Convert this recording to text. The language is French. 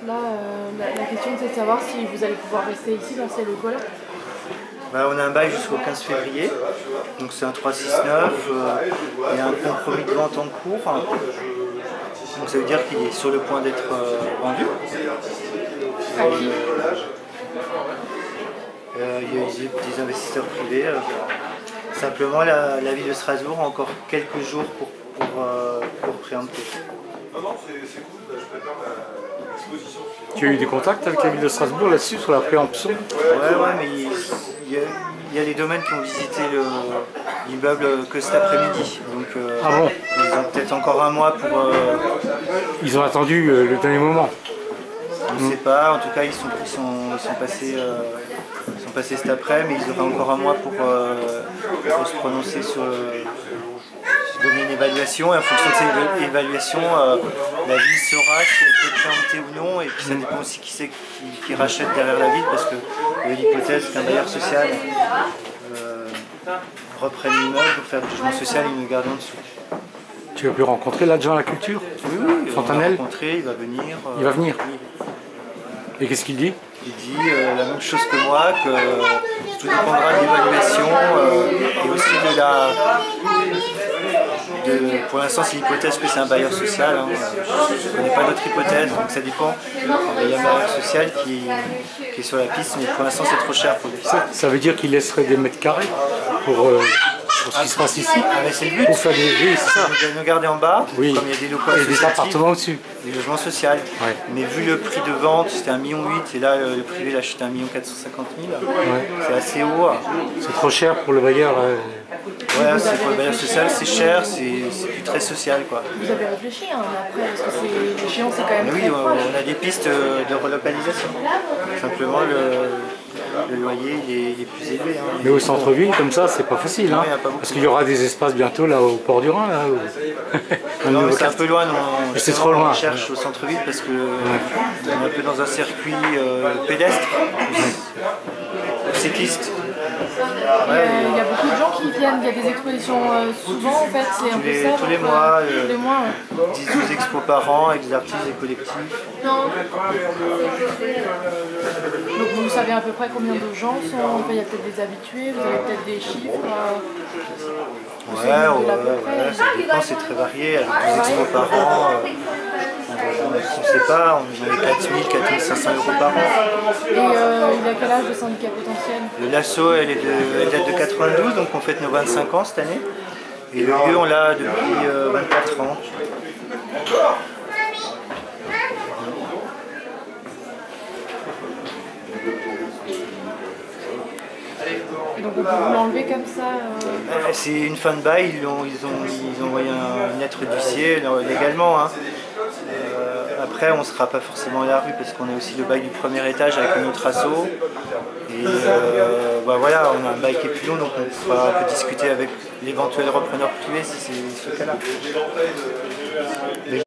Là, la question c'est de savoir si vous allez pouvoir rester ici dans ces locaux-là. Bah, on a un bail jusqu'au 15 février, donc c'est un 369, il y a un compromis de vente en cours, donc ça veut dire qu'il est sur le point d'être vendu. Il y a des investisseurs privés. Simplement, la ville de Strasbourg a encore quelques jours pour préempter. Tu as eu des contacts avec la ville de Strasbourg là-dessus, sur la préemption? Ouais, mais il y a les domaines qui ont visité l'immeuble que cet après-midi. Donc ah bon? Ils ont peut-être encore un mois pour... Ils ont attendu le dernier moment? Je ne sais pas, en tout cas ils sont passés cet après-midi, mais ils auraient encore un mois pour se prononcer sur donner une évaluation, et en fonction de cette évaluation, la ville saura si elle peut préempter ou non, et puis ça dépend aussi qui c'est qui rachète derrière la ville, parce que l'hypothèse qu'un bailleur social reprenne l'immeuble pour faire du logement social et nous garder en dessous. Tu as pu rencontrer l'adjoint à la culture? Oui, Fontanelle? On va rencontrer, il va venir. Il va venir? Oui. Et qu'est-ce qu'il dit? Il dit la même chose que moi, que tout dépendra de l'évaluation et aussi pour l'instant c'est l'hypothèse que c'est un bailleur social, hein. Je ne connais pas d'autre hypothèse, donc ça dépend. Il y a un bailleur social qui est sur la piste, mais pour l'instant c'est trop cher pour lui. Ça veut dire qu'il laisserait des mètres carrés pour ce qui se passe ici? C'est le but, pour faire oui, c'est ça. Nous garder en bas, oui. Comme il y a des locaux et des appartements au-dessus. Des logements sociaux. Ouais. Mais vu le prix de vente, c'était 1,8 million, et là le privé l'a acheté 1,450 000. Ouais. C'est assez haut. C'est trop cher pour le bailleur. Ouais, c'est pour le bailleur social, c'est cher, c'est plus très social, quoi. Vous avez réfléchi après, parce que l'échéance c'est quand même oui, très proche. On a des pistes de relocalisation. Simplement le loyer il est plus élevé. Hein. Mais au centre-ville, comme ça, c'est pas facile. Non, hein, parce qu'il y aura des espaces bientôt là au port du Rhin. Là, non, mais c'est un peu loin. C'est trop loin. On cherche au centre-ville parce qu'on est un peu dans un circuit pédestre, cycliste. Il y a beaucoup de gens qui viennent, il y a des expositions souvent en fait, c'est un peu ça. Tous les mois, 10-12 expos par an avec des artistes et collectifs. Donc vous savez à peu près combien de gens sont, il y a peut-être des habitués, vous avez peut-être des chiffres. Ça dépend, c'est très varié, avec 12 expos par an. On ne sait pas, on avait 4 000, 4 500 € par an. Et il a quel âge le syndicat potentiel? L'asso, elle date de 92, donc on fête nos 25 ans cette année. Et le lieu, on l'a depuis 24 ans. Donc on peut vous l'enlever comme ça C'est une fin de bail, ils ont envoyé une lettre d'huissier légalement. Hein. Après, on ne sera pas forcément à la rue parce qu'on a aussi le bail du premier étage avec une autre asso. Et voilà, on a un bail qui est plus long, donc on peut discuter avec l'éventuel repreneur privé si c'est ce cas-là.